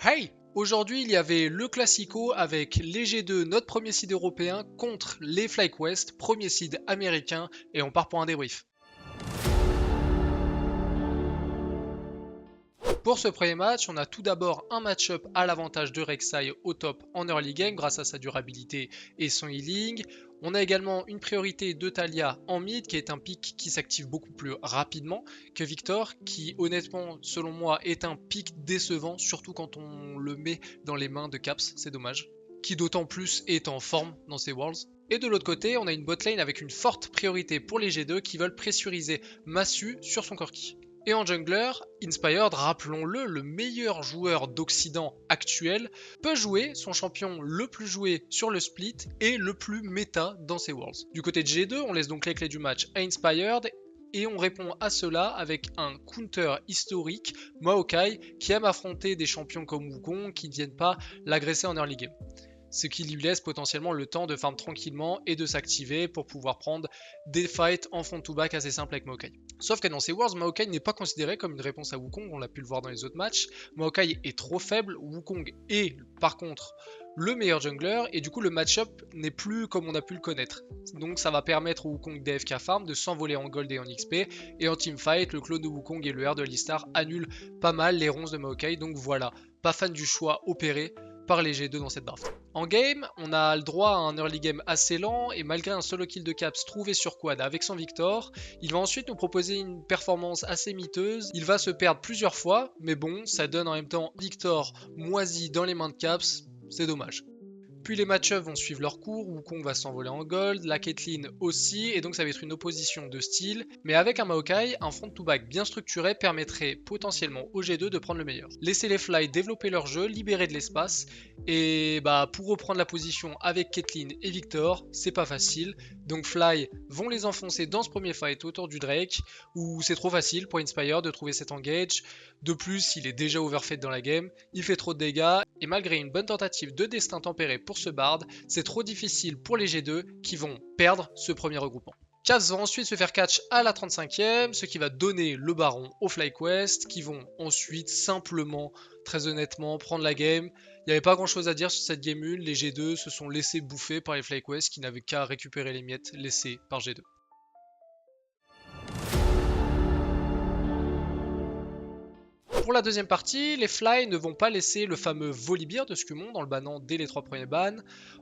Hey! Aujourd'hui, il y avait le Classico avec les G2, notre premier seed européen, contre les FlyQuest, premier seed américain, et on part pour un débrief. Pour ce premier match, on a tout d'abord un match-up à l'avantage de Rek'Sai au top en early game grâce à sa durabilité et son healing. On a également une priorité de Talia en mid qui est un pick qui s'active beaucoup plus rapidement que Victor qui honnêtement selon moi est un pick décevant surtout quand on le met dans les mains de Caps, c'est dommage. Qui d'autant plus est en forme dans ces Worlds. Et de l'autre côté, on a une botlane avec une forte priorité pour les G2 qui veulent pressuriser Massu sur son Corki. Et en jungler, Inspired, rappelons-le, le meilleur joueur d'Occident actuel, peut jouer son champion le plus joué sur le split et le plus méta dans ses Worlds. Du côté de G2, on laisse donc les clés du match à Inspired et on répond à cela avec un counter historique, Maokai, qui aime affronter des champions comme Wukong qui ne viennent pas l'agresser en early game, ce qui lui laisse potentiellement le temps de farm tranquillement et de s'activer pour pouvoir prendre des fights en front to back assez simples avec Maokai. Sauf que dans ces Worlds, Maokai n'est pas considéré comme une réponse à Wukong, on l'a pu le voir dans les autres matchs. Maokai est trop faible, Wukong est par contre le meilleur jungler, et du coup le match-up n'est plus comme on a pu le connaître. Donc ça va permettre au Wukong d'AFK farm de s'envoler en gold et en XP, et en teamfight, le clone de Wukong et le R de Alistar annulent pas mal les ronces de Maokai, donc voilà, pas fan du choix opéré par les G2 dans cette draft. En game, on a le droit à un early game assez lent et malgré un solo kill de Caps trouvé sur quad avec son Victor, il va ensuite nous proposer une performance assez miteuse. Il va se perdre plusieurs fois, mais bon, ça donne en même temps Victor moisi dans les mains de Caps, c'est dommage. Puis les match-ups vont suivre leur cours, Wukong va s'envoler en gold, la Caitlyn aussi, et donc ça va être une opposition de style. Mais avec un Maokai, un front-to-back bien structuré permettrait potentiellement au G2 de prendre le meilleur. Laisser les Fly développer leur jeu, libérer de l'espace, et bah pour reprendre la position avec Caitlyn et Victor, c'est pas facile. Donc Fly vont les enfoncer dans ce premier fight autour du Drake, où c'est trop facile pour Inspire de trouver cet engage. De plus, il est déjà overfed dans la game, il fait trop de dégâts, et malgré une bonne tentative de destin tempéré pour ce Bard, c'est trop difficile pour les G2 qui vont perdre ce premier regroupement. Cavs vont ensuite se faire catch à la 35e, ce qui va donner le baron aux FlyQuest, qui vont ensuite simplement, très honnêtement, prendre la game. Il n'y avait pas grand chose à dire sur cette game 1, les G2 se sont laissés bouffer par les FlyQuest qui n'avaient qu'à récupérer les miettes laissées par G2. Pour la deuxième partie, les Fly ne vont pas laisser le fameux Volibear de Scumon dans le bannant dès les 3 premiers bans.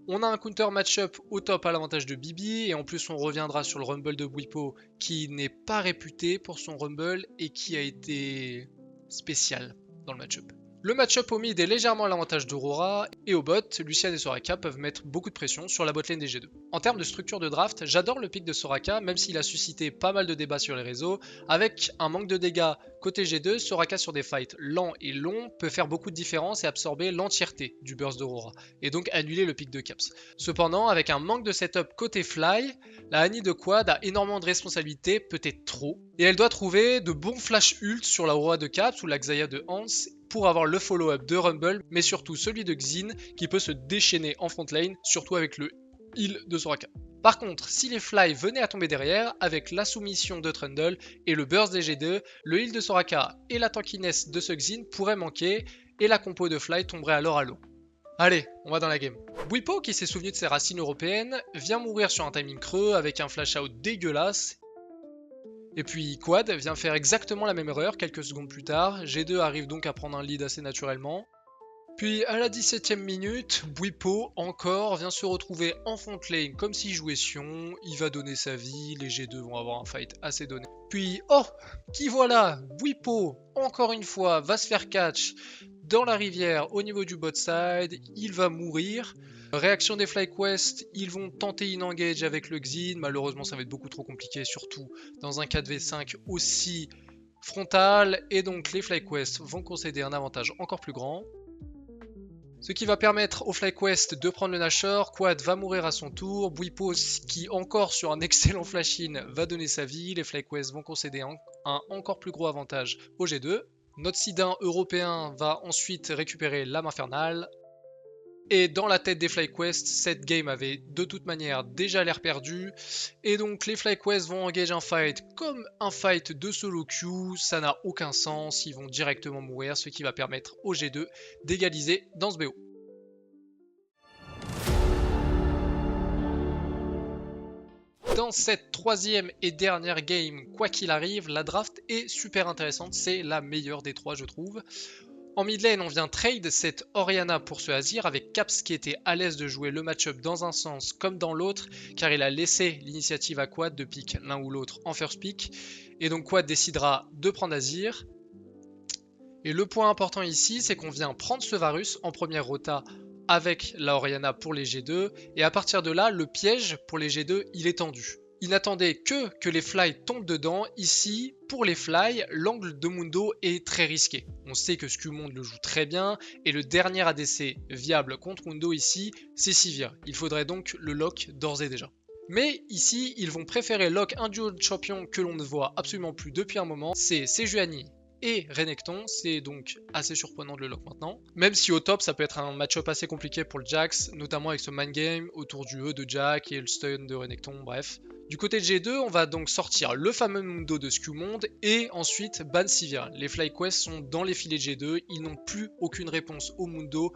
On a un counter match-up au top à l'avantage de Bibi, et en plus on reviendra sur le Rumble de Bwipo qui n'est pas réputé pour son Rumble et qui a été spécial dans le match-up. Le match-up au mid est légèrement à l'avantage d'Aurora, et au bot, Lucian et Soraka peuvent mettre beaucoup de pression sur la botlane des G2. En termes de structure de draft, j'adore le pick de Soraka, même s'il a suscité pas mal de débats sur les réseaux. Avec un manque de dégâts côté G2, Soraka sur des fights lents et longs peut faire beaucoup de différence et absorber l'entièreté du burst d'Aurora, et donc annuler le pick de Caps. Cependant, avec un manque de setup côté Fly, la Annie de Quad a énormément de responsabilités, peut-être trop, et elle doit trouver de bons flash ult sur la Aurora de Caps ou la Xayah de Hans pour avoir le follow-up de Rumble, mais surtout celui de Xin qui peut se déchaîner en front lane, surtout avec le heal de Soraka. Par contre, si les Fly venaient à tomber derrière, avec la soumission de Trundle et le burst des G2, le heal de Soraka et la tankiness de ce Xin pourraient manquer, et la compo de Fly tomberait alors à l'eau. Allez, on va dans la game. Bwipo, qui s'est souvenu de ses racines européennes, vient mourir sur un timing creux avec un flash out dégueulasse. Et puis Quad vient faire exactement la même erreur quelques secondes plus tard, G2 arrive donc à prendre un lead assez naturellement. Puis à la 17ème minute, Bwipo encore vient se retrouver en front lane comme s'il jouait Sion, il va donner sa vie, les G2 vont avoir un fight assez donné. Puis oh, qui voilà, Bwipo encore une fois va se faire catch dans la rivière au niveau du bot side, il va mourir. Réaction des FlyQuest, ils vont tenter une engage avec le Xin, malheureusement ça va être beaucoup trop compliqué, surtout dans un 4v5 aussi frontal, et donc les FlyQuest vont concéder un avantage encore plus grand. Ce qui va permettre au FlyQuest de prendre le Nashor, Quad va mourir à son tour, Bwipo qui encore sur un excellent flash-in va donner sa vie, les FlyQuest vont concéder un encore plus gros avantage au G2. Notre Sidin européen va ensuite récupérer l'âme infernale. Et dans la tête des FlyQuest, cette game avait de toute manière déjà l'air perdu. Et donc les FlyQuest vont engager un fight comme un fight de solo queue. Ça n'a aucun sens, ils vont directement mourir, ce qui va permettre au G2 d'égaliser dans ce BO. Dans cette troisième et dernière game, quoi qu'il arrive, la draft est super intéressante. C'est la meilleure des trois, je trouve. En mid lane, on vient trade cette Orianna pour ce Azir avec Caps qui était à l'aise de jouer le match-up dans un sens comme dans l'autre, car il a laissé l'initiative à Quad de pick l'un ou l'autre en first pick. Et donc Quad décidera de prendre Azir. Et le point important ici, c'est qu'on vient prendre ce Varus en première rota avec la Orianna pour les G2. Et à partir de là, le piège pour les G2, il est tendu. Il n'attendait que les fly tombent dedans. Ici, pour les fly, l'angle de Mundo est très risqué. On sait que Skumond le joue très bien, et le dernier ADC viable contre Mundo ici, c'est Sivir. Il faudrait donc le lock d'ores et déjà. Mais ici, ils vont préférer lock un duo de champions que l'on ne voit absolument plus depuis un moment, c'est Sejuani et Renekton, c'est donc assez surprenant de le lock maintenant. Même si au top, ça peut être un match-up assez compliqué pour le Jax, notamment avec ce mind game autour du E de Jack et le stun de Renekton, bref. Du côté de G2, on va donc sortir le fameux Mundo de Skumond et ensuite ban Sivir. Les FlyQuest sont dans les filets de G2, ils n'ont plus aucune réponse au Mundo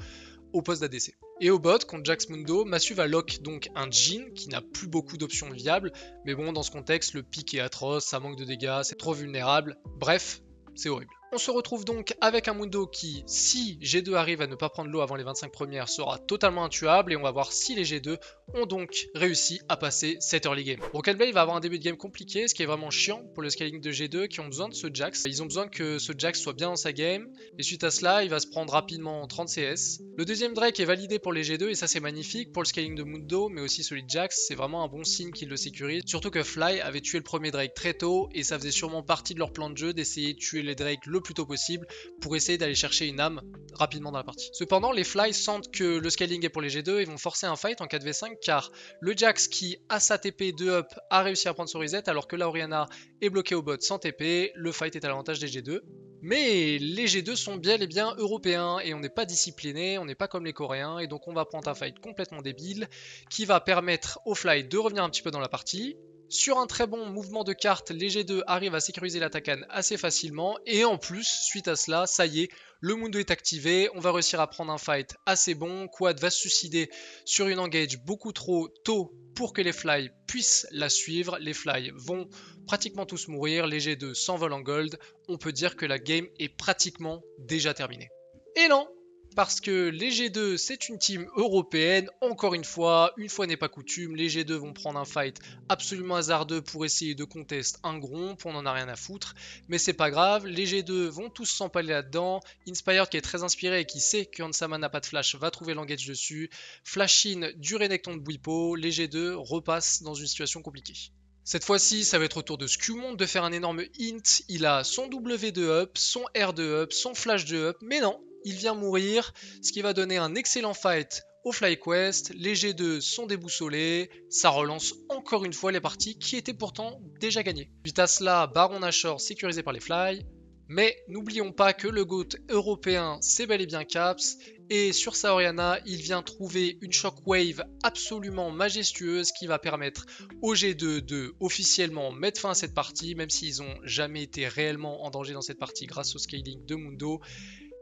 au poste d'ADC. Et au bot, contre Jax Mundo, Massu va lock donc un Jhin qui n'a plus beaucoup d'options viables, mais bon, dans ce contexte, le pick est atroce, ça manque de dégâts, c'est trop vulnérable, bref, c'est horrible. On se retrouve donc avec un Mundo qui, si G2 arrive à ne pas prendre l'eau avant les 25 premières, sera totalement intuable et on va voir si les G2 ont donc réussi à passer cette early game. Broken Blade va avoir un début de game compliqué, ce qui est vraiment chiant pour le scaling de G2 qui ont besoin de ce Jax. Ils ont besoin que ce Jax soit bien dans sa game et suite à cela, il va se prendre rapidement 30 CS. Le deuxième Drake est validé pour les G2 et ça c'est magnifique pour le scaling de Mundo mais aussi celui de Jax, c'est vraiment un bon signe qu'il le sécurise. Surtout que Fly avait tué le premier Drake très tôt et ça faisait sûrement partie de leur plan de jeu d'essayer de tuer les Drake le plus tôt possible pour essayer d'aller chercher une âme rapidement dans la partie. Cependant, les Fly sentent que le scaling est pour les G2 et vont forcer un fight en 4v5 car le Jax qui a sa TP 2 up a réussi à prendre son reset alors que la Orianna est bloquée au bot sans TP, le fight est à l'avantage des G2. Mais les G2 sont bien et bien européens et on n'est pas disciplinés, on n'est pas comme les Coréens et donc on va prendre un fight complètement débile qui va permettre aux Fly de revenir un petit peu dans la partie. Sur un très bon mouvement de carte, les G2 arrivent à sécuriser la Takan assez facilement. Et en plus, suite à cela, ça y est, le Mundo est activé. On va réussir à prendre un fight assez bon. Quad va se suicider sur une engage beaucoup trop tôt pour que les Fly puissent la suivre. Les Fly vont pratiquement tous mourir. Les G2 s'envolent en gold. On peut dire que la game est pratiquement déjà terminée. Et non! Parce que les G2, c'est une team européenne. Encore une fois n'est pas coutume, les G2 vont prendre un fight absolument hasardeux pour essayer de contest un gromp, on en a rien à foutre. Mais c'est pas grave, les G2 vont tous s'empaler là-dedans. Inspired qui est très inspiré et qui sait que Hansama n'a pas de flash va trouver l'engage dessus. Flash-in du Renekton de Bwipo, les G2 repassent dans une situation compliquée. Cette fois-ci, ça va être au tour de Skumond de faire un énorme int. Il a son W de up, son R de up, son flash de up, mais non, il vient mourir, ce qui va donner un excellent fight au FlyQuest. Les G2 sont déboussolés, ça relance encore une fois les parties qui étaient pourtant déjà gagnées. Suite à cela, Baron Nashor sécurisé par les Fly. Mais n'oublions pas que le GOAT européen, c'est bel et bien Caps. Et sur sa Orianna, il vient trouver une shockwave absolument majestueuse qui va permettre aux G2 de officiellement mettre fin à cette partie, même s'ils n'ont jamais été réellement en danger dans cette partie grâce au scaling de Mundo.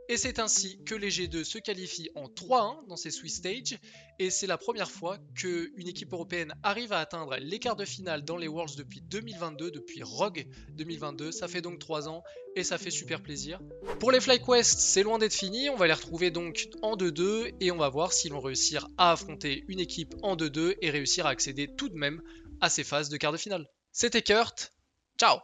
Et c'est ainsi que les G2 se qualifient en 3-1 dans ces Swiss Stage. Et c'est la première fois qu'une équipe européenne arrive à atteindre les quarts de finale dans les Worlds depuis 2022, depuis Rogue 2022. Ça fait donc 3 ans et ça fait super plaisir. Pour les FlyQuest, c'est loin d'être fini. On va les retrouver donc en 2-2 et on va voir s'ils vont réussir à affronter une équipe en 2-2 et réussir à accéder tout de même à ces phases de quarts de finale. C'était Kurt, ciao!